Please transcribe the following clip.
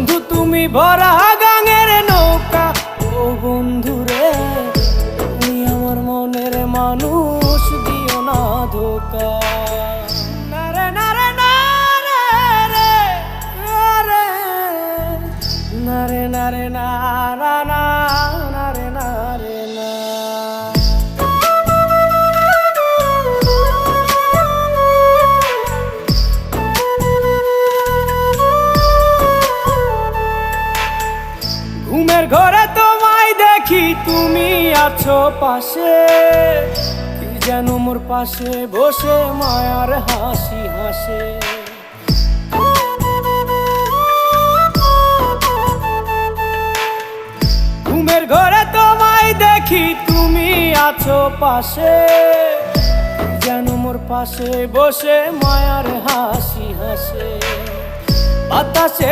বন্ধু তুমি ভরা গাঙের নৌকা, ও বন্ধু রে তুমি আমার মনের মানুষ, দিও না ধোকা। নারে নারে নারে রে রে, নারে নারে নারা না, নারে নারে না। ঘুমের ঘরে তোমায় দেখি তুমি আছো পাশে, কি যেন মোর পাশে বসে মায়ার হাসি হাসে। ঘুমের ঘরে তোমায় দেখি তুমি আছো পাশে, কি যেন মোর পাশে বসে মায়ার হাসি হাসে। বাতাসে